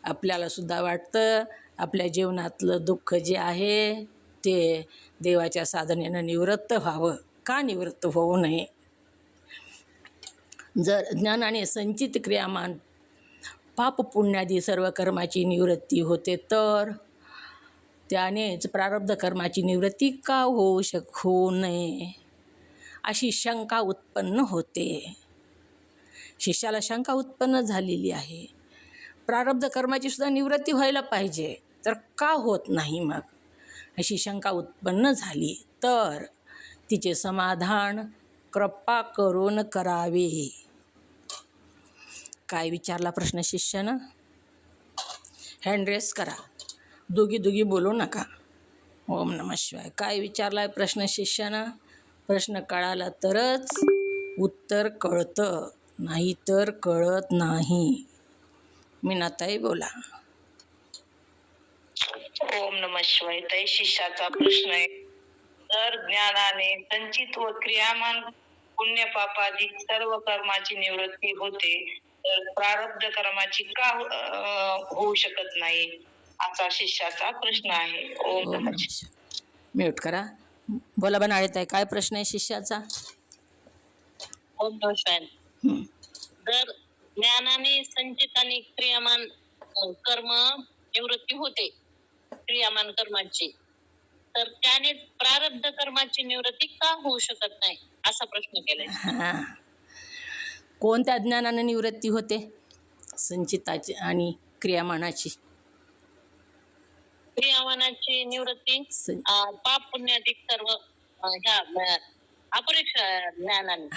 आपल्यालासुद्धा वाटतं आपल्या जीवनातलं दुःख जे आहे ते देवाच्या साधनेनं निवृत्त व्हावं. का निवृत्त होऊ नये? जर ज्ञानाने संचित क्रियामान पाप पुण्यादी सर्व कर्माची निवृत्ती होते, तर त्यानेच प्रारब्ध कर्माची निवृत्ती का होऊ नये अशी शंका उत्पन्न होते. शिष्याला शंका उत्पन्न झालेली आहे. प्रारब्ध कर्माची सुद्धा निवृत्ती व्हायला पाहिजे, तर का होत नाही मग, अशी शंका उत्पन्न झाली. तर तिचे समाधान कृपा करून करावे. काय विचारला प्रश्न शिष्यानं? हँड रेस करा, दोघी बोलू नका. ओम नमः शिवाय. काय विचारला प्रश्न शिष्यानं? प्रश्न कळाला तरच उत्तर कळतं, नाही तर कळत नाही. मीनाताई बोला. ओम नमः शिवाय. ताई, शिष्याचा प्रश्न आहे, जर ज्ञानाने संचित व क्रियामान पुण्य पापादी सर्व कर्माची निवृत्ती होते, तर प्रारब्ध कर्माची का होऊ शकत नाही, असा शिष्याचा प्रश्न आहे. ओम नमः शिवाय. म्यूट करा. बोला बनाळे ताई, काय प्रश्न आहे शिष्याचा? ओम नमः शिवाय. जर ज्ञानाने संचित आणि क्रियामान कर्म निवृत्ती होते क्रियामान कर्माची, तर त्याने प्रारब्ध कर्माची निवृत्ती का होऊ शकत नाही, असा प्रश्न केलाय. कोणत्या ज्ञानाने निवृत्ती होते संचिताची आणि क्रियामानाची? क्रियामानाची निवृत्ती पाप पुण्याधिक सर्व ह्या अपरोक्ष ज्ञानाने.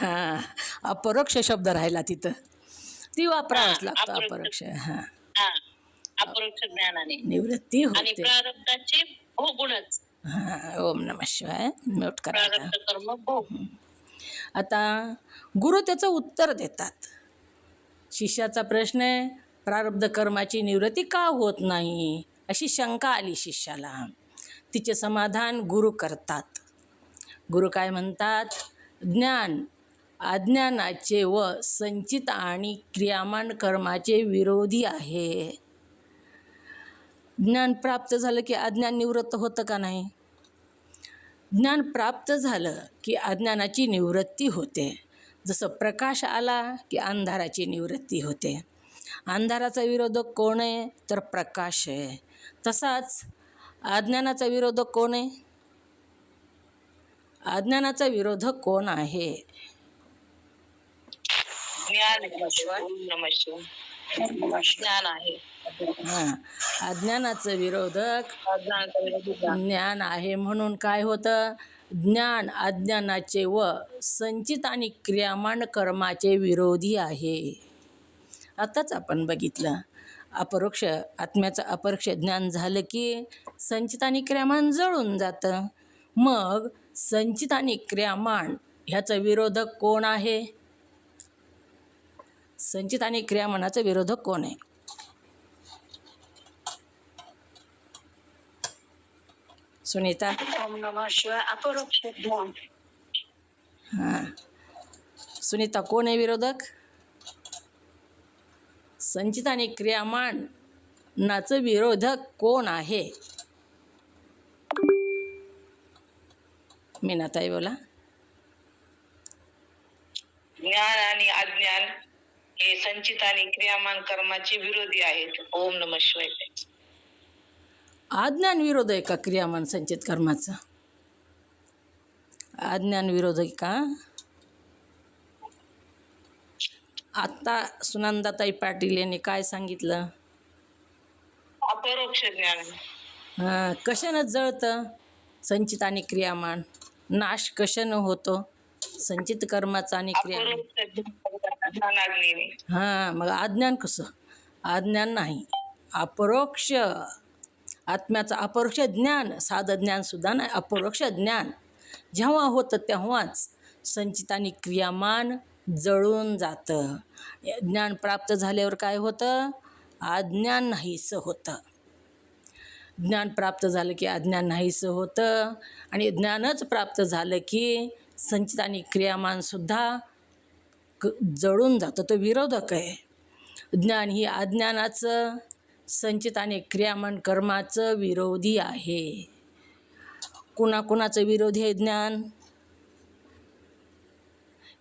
अपरोक्ष शब्द राहिला तिथं, ती वापरावाच लागतो. अपरोक्ष. अपरोक्ष ज्ञानाने निवृत्ती आणि होते. प्रारब्धाचे भोगुणच. ओम नमः शिवाय. म्यूट करा. प्रारब्ध कर्म भोग. आता गुरु त्याचं उत्तर देतात. शिष्याचा प्रश्न आहे, प्रारब्ध कर्माची निवृत्ती का होत नाही, अशी शंका आली शिष्याला. तिचे समाधान गुरु करतात. गुरु काय म्हणतात? ज्ञान अज्ञानाचे व संचित आणि क्रियामान कर्माचे विरोधी आहे. ज्ञान प्राप्त झालं की अज्ञान निवृत्त होतं का नाही? ज्ञान प्राप्त झालं की अज्ञानाची निवृत्ती होते. जसं प्रकाश आला की अंधाराची निवृत्ती होते. अंधाराचा विरोधक कोण आहे? तर प्रकाश आहे. तसाच अज्ञानाचा विरोधक कोण आहे? अज्ञानाचा विरोधक कोण आहे? ज्ञान. ओम नमः शिवाय. ज्ञान आहे. अज्ञानाचं विरोधक ज्ञान आहे. म्हणून काय होतं? ज्ञान अज्ञानाचे व संचित आणि क्रियामान कर्माचे विरोधी आहे. आताच आपण बघितलं, अपरोक्ष आत्म्याचं अपरोक्ष ज्ञान झालं की संचित आणि क्रियामान जळून जातं. मग संचित आणि क्रियामान ह्याचं विरोधक कोण आहे? संचित आणि क्रियामानाचं विरोधक कोण आहे? सुनीता. ओम नमः शिवाय. अपरोक्ष ज्ञान. सुनीता, कोण आहे विरोधक? संचित आणि क्रियामानाचं विरोधक कोण आहे? मीनाताई बोला. ज्ञान आणि अज्ञान हे संचित आणि क्रियामान कर्माचे विरोधी आहेत. ओम नमः शिवाय. अज्ञान विरोध आहे का क्रियामान संचित कर्माचं? अज्ञान विरोध आहे का? आता सुनंदाताई पाटील यांनी काय सांगितलं? अपरोक्ष ज्ञान. कशानं जळतं संचित आणि क्रियामान? नाश कशानं होतो संचित कर्माचा आणि क्रियामान? ज्ञानाग्नीने. हां, मग अज्ञान कसं? अज्ञान नाही, अपरोक्ष आत्म्याचं अपरोक्ष ज्ञान, साधं ज्ञानसुद्धा नाही, अपरोक्ष ज्ञान जेव्हा होतं तेव्हाच संचित आणि क्रियामान जळून जातं. ज्ञान प्राप्त झाल्यावर काय होतं? अज्ञान नाहीसं होतं. ज्ञान प्राप्त झालं की अज्ञान नाहीसं होतं आणि ज्ञानच प्राप्त झालं की संचित आणि क्रियामानसुद्धा जळून जातं. तो विरोधक आहे. ज्ञान ही अज्ञानाचं, संचित आणि क्रियामान कर्माचं विरोधी आहे. कुणाकुणाचं विरोधी आहे ज्ञान?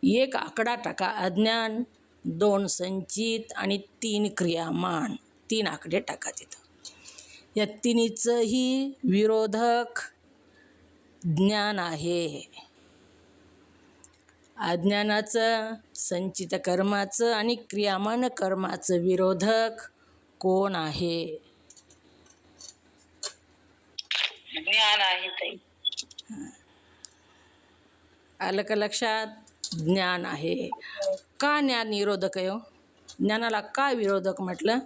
एक आकडा टाका अज्ञान, 2 संचित आणि 3 क्रियामान. 3 आकडे टाका तिथं. या तिन्हीचंही विरोधक ज्ञान आहे. अज्ञानाचं, संचित कर्माचं आणि क्रियामान कर्माचं विरोधक कोण आहे? ज्ञान आहे ताई. आलं का लक्षात? ज्ञान आहे. का ज्ञान विरोधक आहे हो? ज्ञानाला का विरोधक म्हटलं?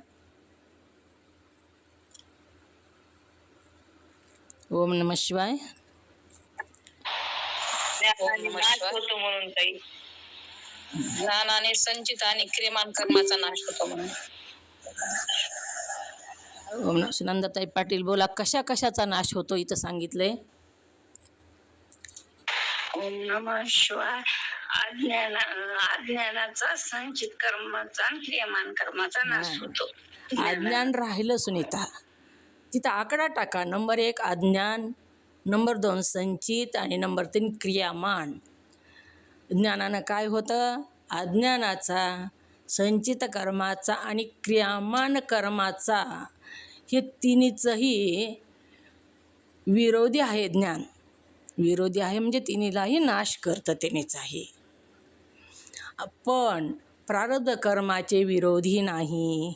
ओम नमः शिवाय. ज्ञानाने नाश होतो म्हणून ताई. ज्ञानाने संचित आणि क्रियमान कर्माचा नाश होतो म्हणून. ओम नमः. सुनंदाताई पाटील बोला, कशा कशाचा नाश होतो इथं सांगितलंय? ओम नमः शिवाय. अज्ञानाचा, संचित कर्माचा आणि क्रियमान कर्माचा नाश होतो. अज्ञान राहिलं सुनीता, तिथं आकडा टाका. नंबर 1 अज्ञान, नंबर 2 संचित आणि नंबर 3 क्रियामान. ज्ञानानं काय होतं? अज्ञानाचा, संचित कर्माचा आणि क्रियामान कर्माचा हे तिन्हीचंही विरोधी आहे ज्ञान. विरोधी आहे म्हणजे तिन्हीलाही नाश करतं तिन्हीचाही. पण प्रारब्ध कर्माचे विरोधी नाही.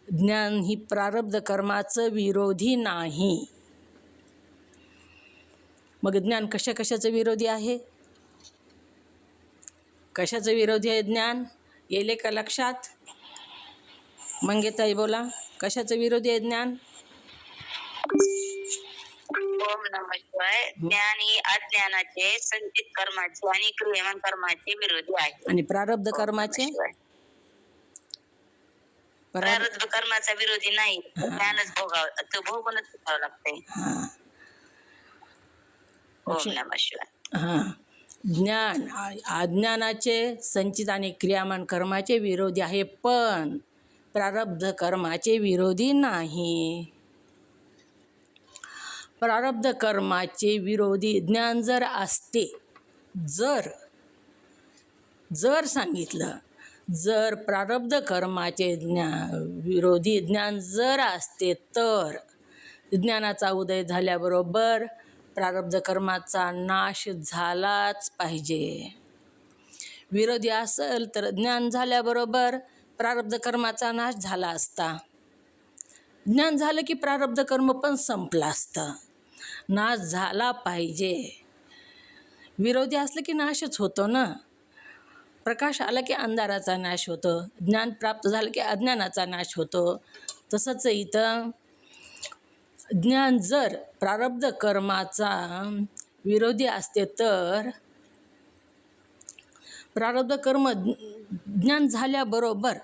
ज्ञान ही प्रारब्ध कर्माचं विरोधी नाही. मग ज्ञान कशा कशाचं विरोधी आहे? कशाचं विरोधी आहे ज्ञान? येले का लक्षात? मंगेताई बोला, कशाचं विरोधी आहे ज्ञान? ओम नमः शिवाय. ज्ञान ही अज्ञानाचे, संचित कर्माचे आणि क्रियमान कर्माचे विरोधी आहे. आणि प्रारब्ध कर्माचे? प्रारब्ध कर्माचा विरोधी नाही. ज्ञानच भोगावं, तो भोगूनच शिकावं लागतंय. हां. ओम नमः शिवाय. हां. ज्ञान अज्ञानाचे, संचित आणि क्रियामान कर्माचे विरोधी आहे, पण प्रारब्ध कर्माचे विरोधी नाही. प्रारब्ध कर्माचे विरोधी ज्ञान जर असते, जर सांगितलं, जर प्रारब्ध कर्माचे विरोधी ज्ञान जर असते तर ज्ञानाचा उदय झाल्याबरोबर प्रारब्ध कर्माचा नाश झालाच पाहिजे. विरोधी असेल तर ज्ञान झाल्याबरोबर प्रारब्ध कर्माचा नाश झाला असता. ज्ञान झालं की प्रारब्ध कर्म पण संपलं असतं. नाश झाला पाहिजे. विरोधी असलं की नाशच होतो ना. प्रकाश आला की अंधाराचा नाश होतो. ज्ञान प्राप्त झालं की अज्ञानाचा नाश होतो. तसंच इथं ज्ञान जर प्रारब्ध कर्माचा विरोधी असते तर प्रारब्ध कर्म ज्ञान झाल्याबरोबर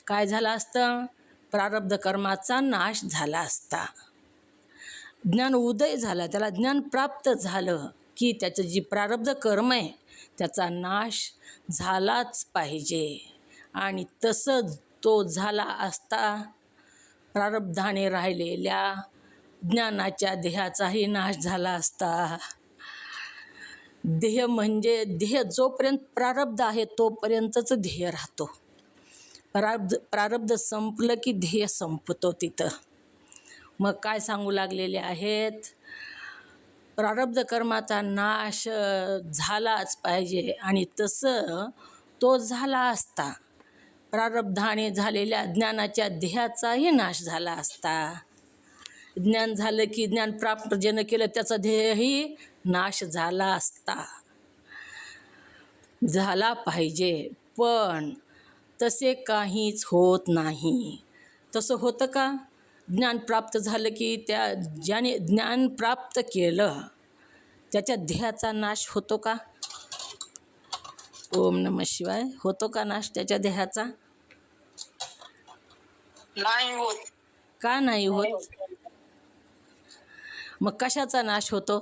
काय झालं असतं? प्रारब्ध कर्माचा नाश झाला असता. ज्ञान उदय झाला, त्याला ज्ञान प्राप्त झालं की त्याचं जी प्रारब्ध कर्म आहे त्याचा नाश झालाच पाहिजे. आणि तसं तो झाला असता प्रारब्धाने राहिलेल्या ज्ञानाच्या देहाचाही नाश झाला असता. देह म्हणजे देह जोपर्यंत प्रारब्ध आहे तोपर्यंतच ध्येय राहतो. प्रारब्ध संपलं की ध्येय संपतो तिथं. मग काय सांगू लागलेले आहेत? प्रारब्ध कर्माचा नाश झालाच पाहिजे आणि तसं तो झाला असता प्रारब्धाने झालेल्या ज्ञानाच्या ध्येयाचाही नाश झाला असता. ज्ञान झालं की ज्ञान प्राप्त ज्यानं केलं त्याचा ध्येयही नाश झाला असता. झाला पाहिजे, पण तसे काहीच होत नाही. तसं होतं का? ज्ञान प्राप्त झालं की ज्याने ज्ञान प्राप्त केलं त्याच्या देहाचा नाश होतो का? ओम नमः शिवाय. होतो का नाश त्याच्या देहाचा? नाही होत. का नाही होत? मग कशाचा नाश होतो?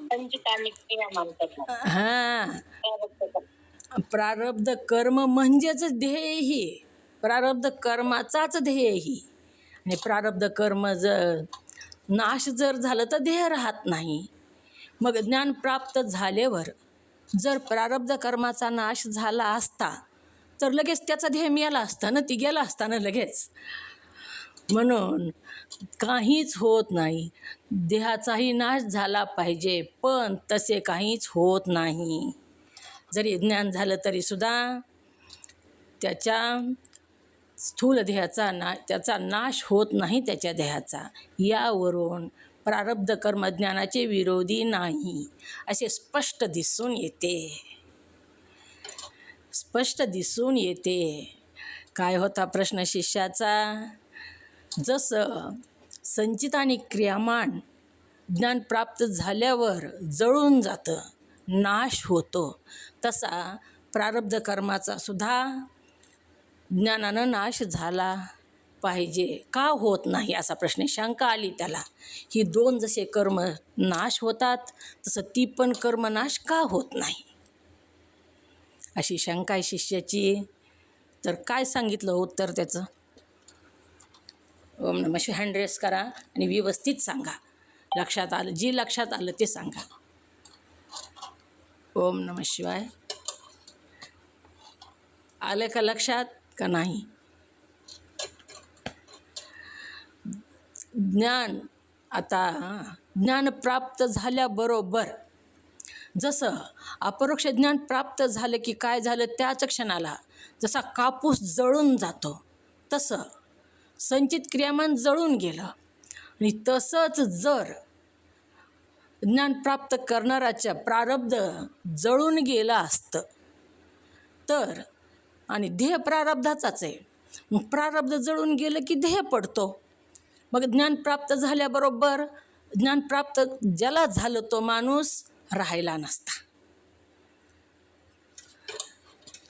संचित आणि क्रिया म्हणतात. हां, प्रारब्ध कर्म म्हणजेच ध्येयही, प्रारब्ध कर्माचाच ध्येयही. आणि प्रारब्ध कर्म नाश जर झालं तर ध्येय राहत नाही. मग ज्ञान प्राप्त झाल्यावर जर प्रारब्ध कर्माचा नाश झाला असता तर लगेच त्याचा ध्येय मिळाला असता ना, ती गेला असता ना लगेच. म्हणून काहीच होत नाही. देहाचाही नाश झाला पाहिजे, पण तसे काहीच होत नाही. जरी ज्ञान झालं तरीसुद्धा त्याच्या स्थूल देहाचा त्याचा नाश होत नाही त्याच्या देहाचा. यावरून प्रारब्ध कर्म ज्ञानाचे विरोधी नाही असे स्पष्ट दिसून येते. स्पष्ट दिसून येते. काय होता प्रश्न शिष्याचा? जसं संचित आणि क्रियामान ज्ञान प्राप्त झाल्यावर जळून जातं, नाश होतो, तसा प्रारब्ध कर्माचा सुद्धा ज्ञानानं नाश झाला पाहिजे. का होत नाही असा प्रश्न, शंका आली त्याला. ही दोन जसे कर्म नाश होतात तसं ती पण कर्म नाश का होत नाही अशी शंका आहे शिष्याची. तर काय सांगितलं उत्तर त्याचं? ओम नमः शिवाय. हँड रेस करा आणि व्यवस्थित सांगा. लक्षात आलं, जे लक्षात आलं ते सांगा. ओम नमः शिवाय. आलं का लक्षात का नाही? ज्ञान प्राप्त झाल्याबरोबर जसं अपरोक्ष ज्ञान प्राप्त झालं की काय झालं, त्याच क्षणाला जसा कापूस जळून जातो तसं संचित क्रियामान जळून गेलं. आणि तसंच जर ज्ञान प्राप्त करणाराच्या प्रारब्ध जळून गेलं असतं तर, आणि ध्येय प्रारब्धाचाच आहे, मग प्रारब्ध जळून गेलं की ध्येय पडतो. मग ज्ञान प्राप्त झाल्याबरोबर ज्ञान प्राप्त ज्याला झालं तो माणूस राहिला नसता.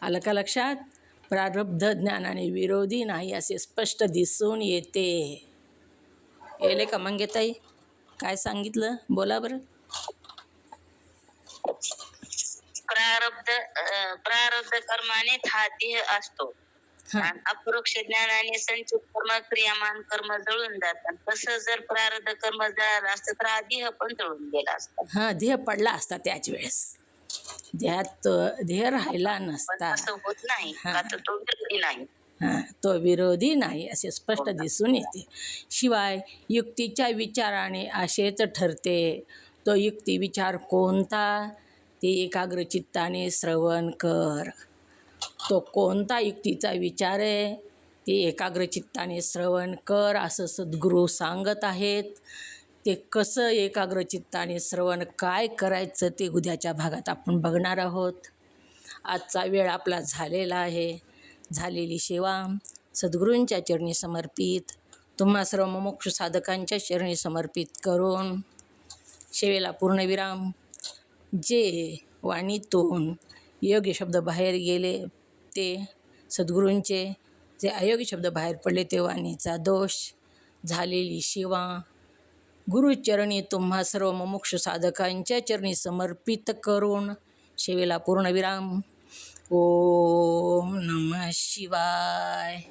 आलं का लक्षात? प्रारब्ध ज्ञानाने विरोधी नाही असे स्पष्ट दिसून येते. येले का मंगेताई? काय सांगितलं बोला बरं. प्रारब्ध कर्माने हा देह असतो. आणि अपरोक्ष ज्ञानाने संचित कर्म क्रियामान कर्म जळून जातात. तसं जर प्रारब्ध कर्म जळालं असतं तर हा देह पण जळून गेला असता. हां, ध्येय पडला असता त्याच वेळेस, देहात ध्येय राहिला पण नसता. असं होत नाही, का तर तो विरोधी नाही. हां, तो विरोधी नाही असे स्पष्ट दिसून येते. शिवाय युक्तीच्या विचाराने असेच ठरते. तो युक्ती विचार कोणता ते एकाग्रचित्ताने श्रवण कर. तो कोणता युक्तीचा विचार आहे ते एकाग्रचित्ताने श्रवण कर असं सद्गुरू सांगत आहेत. ते कसं एकाग्रचित्ताने श्रवण काय करायचं ते उद्याच्या भागात आपण बघणार आहोत. आजचा वेळ आपला झालेला आहे. झालेली सेवा सद्गुरूंच्या चरणी समर्पित, तुम्हा सर्व मोक्ष साधकांच्या चरणी समर्पित करून सेवेला पूर्णविराम. जे वाणीतून योग्य शब्द बाहेर गेले ते सद्गुरूंचे, जे अयोग्य शब्द बाहेर पडले ते वाणीचा दोष. झालेली सेवा गुरुचरणी तुम्हा सर्व मोक्ष साधकांच्या चरणी समर्पित करून सेवेला पूर्णविराम. ओम नमः शिवाय.